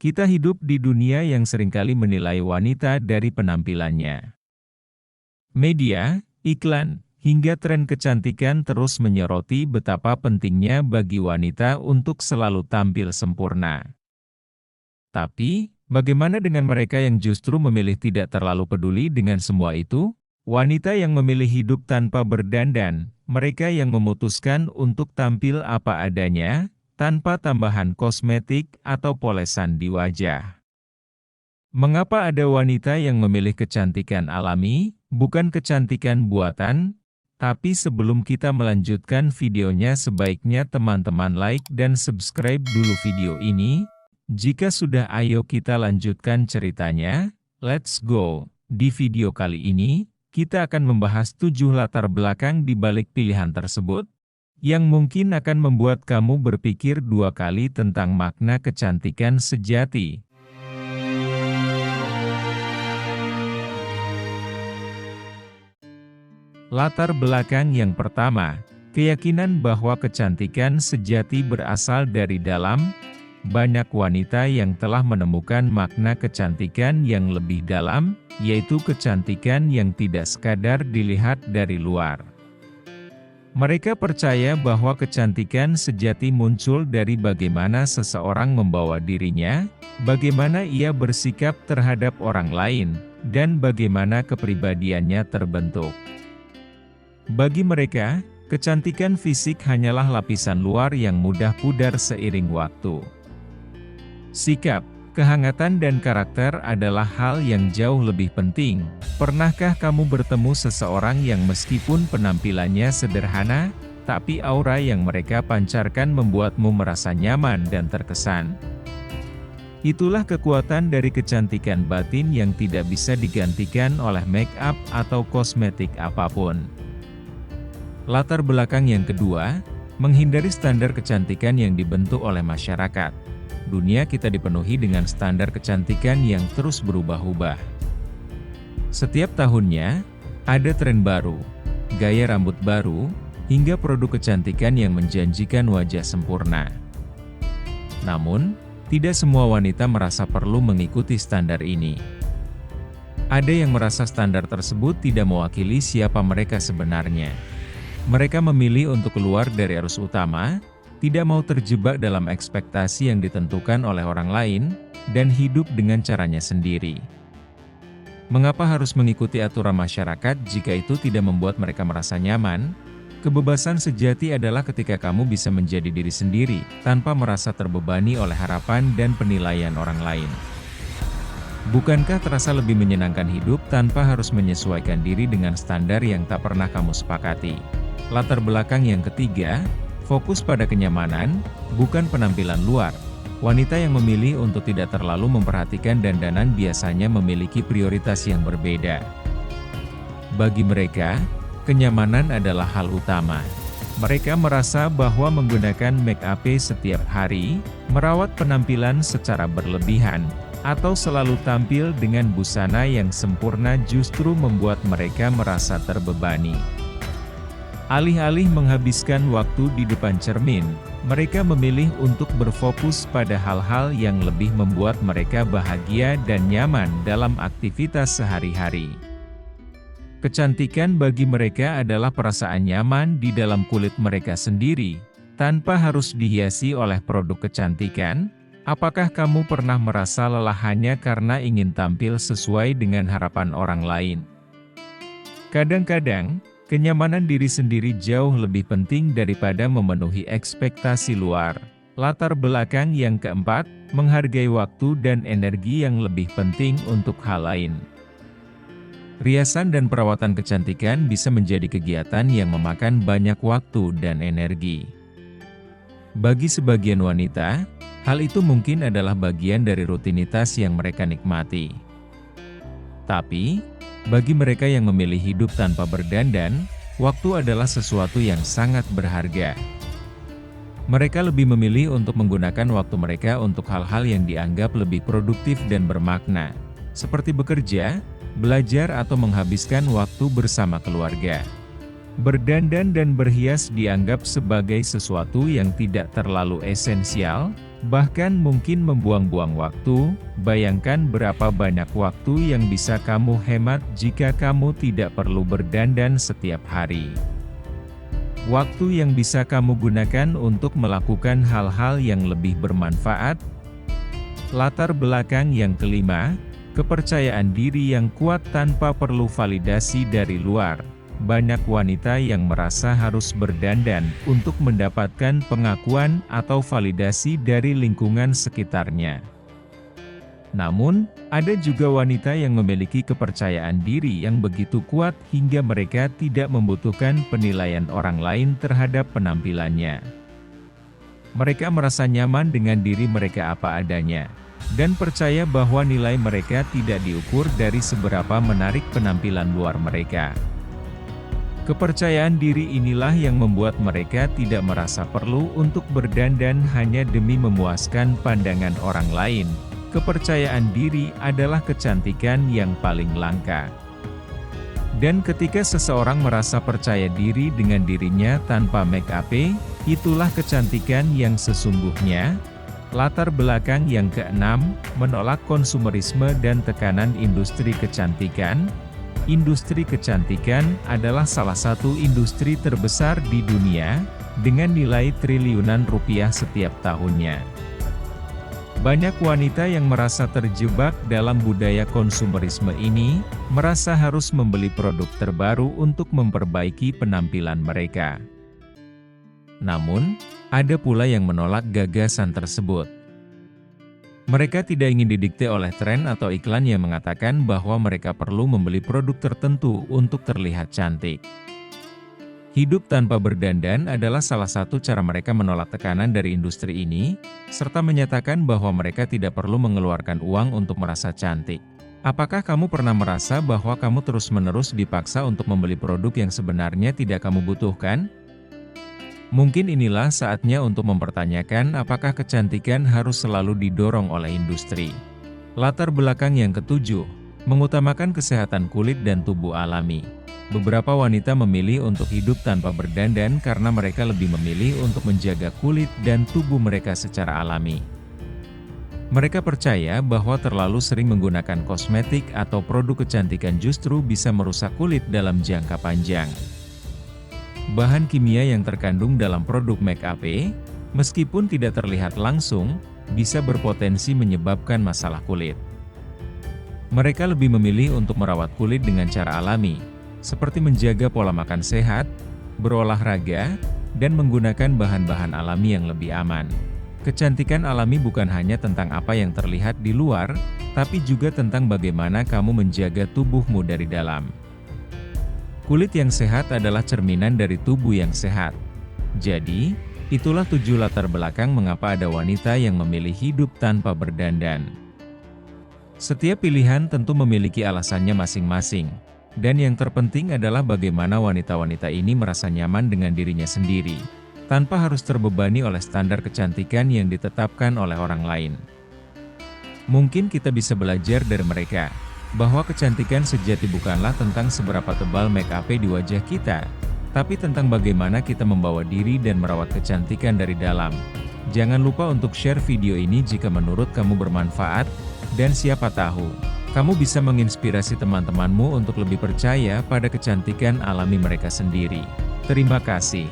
Kita hidup di dunia yang seringkali menilai wanita dari penampilannya. Media, iklan, hingga tren kecantikan terus menyoroti betapa pentingnya bagi wanita untuk selalu tampil sempurna. Tapi, bagaimana dengan mereka yang justru memilih tidak terlalu peduli dengan semua itu? Wanita yang memilih hidup tanpa berdandan, mereka yang memutuskan untuk tampil apa adanya, tanpa tambahan kosmetik atau polesan di wajah. Mengapa ada wanita yang memilih kecantikan alami, bukan kecantikan buatan? Tapi sebelum kita melanjutkan videonya, sebaiknya teman-teman like dan subscribe dulu video ini. Jika sudah, ayo kita lanjutkan ceritanya. Let's go! Di video kali ini, kita akan membahas 7 latar belakang di balik pilihan tersebut, yang mungkin akan membuat kamu berpikir 2 kali tentang makna kecantikan sejati. Latar belakang yang pertama, keyakinan bahwa kecantikan sejati berasal dari dalam. Banyak wanita yang telah menemukan makna kecantikan yang lebih dalam, yaitu kecantikan yang tidak sekadar dilihat dari luar. Mereka percaya bahwa kecantikan sejati muncul dari bagaimana seseorang membawa dirinya, bagaimana ia bersikap terhadap orang lain, dan bagaimana kepribadiannya terbentuk. Bagi mereka, kecantikan fisik hanyalah lapisan luar yang mudah pudar seiring waktu. Sikap, kehangatan dan karakter adalah hal yang jauh lebih penting. Pernahkah kamu bertemu seseorang yang meskipun penampilannya sederhana, tapi aura yang mereka pancarkan membuatmu merasa nyaman dan terkesan? Itulah kekuatan dari kecantikan batin yang tidak bisa digantikan oleh make up atau kosmetik apapun. Latar belakang yang kedua, menghindari standar kecantikan yang dibentuk oleh masyarakat. Dunia kita dipenuhi dengan standar kecantikan yang terus berubah-ubah. Setiap tahunnya, ada tren baru, gaya rambut baru, hingga produk kecantikan yang menjanjikan wajah sempurna. Namun, tidak semua wanita merasa perlu mengikuti standar ini. Ada yang merasa standar tersebut tidak mewakili siapa mereka sebenarnya. Mereka memilih untuk keluar dari arus utama, tidak mau terjebak dalam ekspektasi yang ditentukan oleh orang lain, dan hidup dengan caranya sendiri. Mengapa harus mengikuti aturan masyarakat jika itu tidak membuat mereka merasa nyaman? Kebebasan sejati adalah ketika kamu bisa menjadi diri sendiri, tanpa merasa terbebani oleh harapan dan penilaian orang lain. Bukankah terasa lebih menyenangkan hidup tanpa harus menyesuaikan diri dengan standar yang tak pernah kamu sepakati? Latar belakang yang ketiga, fokus pada kenyamanan, bukan penampilan luar. Wanita yang memilih untuk tidak terlalu memperhatikan dandanan biasanya memiliki prioritas yang berbeda. Bagi mereka, kenyamanan adalah hal utama. Mereka merasa bahwa menggunakan make up setiap hari, merawat penampilan secara berlebihan, atau selalu tampil dengan busana yang sempurna justru membuat mereka merasa terbebani. Alih-alih menghabiskan waktu di depan cermin, mereka memilih untuk berfokus pada hal-hal yang lebih membuat mereka bahagia dan nyaman dalam aktivitas sehari-hari. Kecantikan bagi mereka adalah perasaan nyaman di dalam kulit mereka sendiri, tanpa harus dihiasi oleh produk kecantikan. Apakah kamu pernah merasa lelah hanya karena ingin tampil sesuai dengan harapan orang lain? Kadang-kadang, kenyamanan diri sendiri jauh lebih penting daripada memenuhi ekspektasi luar. Latar belakang yang keempat, menghargai waktu dan energi yang lebih penting untuk hal lain. Riasan dan perawatan kecantikan bisa menjadi kegiatan yang memakan banyak waktu dan energi. Bagi sebagian wanita, hal itu mungkin adalah bagian dari rutinitas yang mereka nikmati. Tapi, bagi mereka yang memilih hidup tanpa berdandan, waktu adalah sesuatu yang sangat berharga. Mereka lebih memilih untuk menggunakan waktu mereka untuk hal-hal yang dianggap lebih produktif dan bermakna, seperti bekerja, belajar atau menghabiskan waktu bersama keluarga. Berdandan dan berhias dianggap sebagai sesuatu yang tidak terlalu esensial, Bahkan mungkin membuang-buang waktu. Bayangkan berapa banyak waktu yang bisa kamu hemat jika kamu tidak perlu berdandan setiap hari. Waktu yang bisa kamu gunakan untuk melakukan hal-hal yang lebih bermanfaat. Latar belakang yang kelima, kepercayaan diri yang kuat tanpa perlu validasi dari luar. Banyak wanita yang merasa harus berdandan untuk mendapatkan pengakuan atau validasi dari lingkungan sekitarnya. Namun, ada juga wanita yang memiliki kepercayaan diri yang begitu kuat hingga mereka tidak membutuhkan penilaian orang lain terhadap penampilannya. Mereka merasa nyaman dengan diri mereka apa adanya, dan percaya bahwa nilai mereka tidak diukur dari seberapa menarik penampilan luar mereka. Kepercayaan diri inilah yang membuat mereka tidak merasa perlu untuk berdandan hanya demi memuaskan pandangan orang lain. Kepercayaan diri adalah kecantikan yang paling langka. Dan ketika seseorang merasa percaya diri dengan dirinya tanpa make up, itulah kecantikan yang sesungguhnya. Latar belakang yang keenam, menolak konsumerisme dan tekanan industri kecantikan. Industri kecantikan adalah salah satu industri terbesar di dunia, dengan nilai triliunan rupiah setiap tahunnya. Banyak wanita yang merasa terjebak dalam budaya konsumerisme ini, merasa harus membeli produk terbaru untuk memperbaiki penampilan mereka. Namun, ada pula yang menolak gagasan tersebut. Mereka tidak ingin didikte oleh tren atau iklan yang mengatakan bahwa mereka perlu membeli produk tertentu untuk terlihat cantik. Hidup tanpa berdandan adalah salah satu cara mereka menolak tekanan dari industri ini, serta menyatakan bahwa mereka tidak perlu mengeluarkan uang untuk merasa cantik. Apakah kamu pernah merasa bahwa kamu terus-menerus dipaksa untuk membeli produk yang sebenarnya tidak kamu butuhkan? Mungkin inilah saatnya untuk mempertanyakan apakah kecantikan harus selalu didorong oleh industri. Latar belakang yang ketujuh, mengutamakan kesehatan kulit dan tubuh alami. Beberapa wanita memilih untuk hidup tanpa berdandan karena mereka lebih memilih untuk menjaga kulit dan tubuh mereka secara alami. Mereka percaya bahwa terlalu sering menggunakan kosmetik atau produk kecantikan justru bisa merusak kulit dalam jangka panjang. Bahan kimia yang terkandung dalam produk make up, meskipun tidak terlihat langsung, bisa berpotensi menyebabkan masalah kulit. Mereka lebih memilih untuk merawat kulit dengan cara alami, seperti menjaga pola makan sehat, berolahraga, dan menggunakan bahan-bahan alami yang lebih aman. Kecantikan alami bukan hanya tentang apa yang terlihat di luar, tapi juga tentang bagaimana kamu menjaga tubuhmu dari dalam. Kulit yang sehat adalah cerminan dari tubuh yang sehat. Jadi, itulah 7 latar belakang mengapa ada wanita yang memilih hidup tanpa berdandan. Setiap pilihan tentu memiliki alasannya masing-masing, dan yang terpenting adalah bagaimana wanita-wanita ini merasa nyaman dengan dirinya sendiri, tanpa harus terbebani oleh standar kecantikan yang ditetapkan oleh orang lain. Mungkin kita bisa belajar dari mereka, bahwa kecantikan sejati bukanlah tentang seberapa tebal make up di wajah kita, tapi tentang bagaimana kita membawa diri dan merawat kecantikan dari dalam. Jangan lupa untuk share video ini jika menurut kamu bermanfaat, dan siapa tahu, kamu bisa menginspirasi teman-temanmu untuk lebih percaya pada kecantikan alami mereka sendiri. Terima kasih.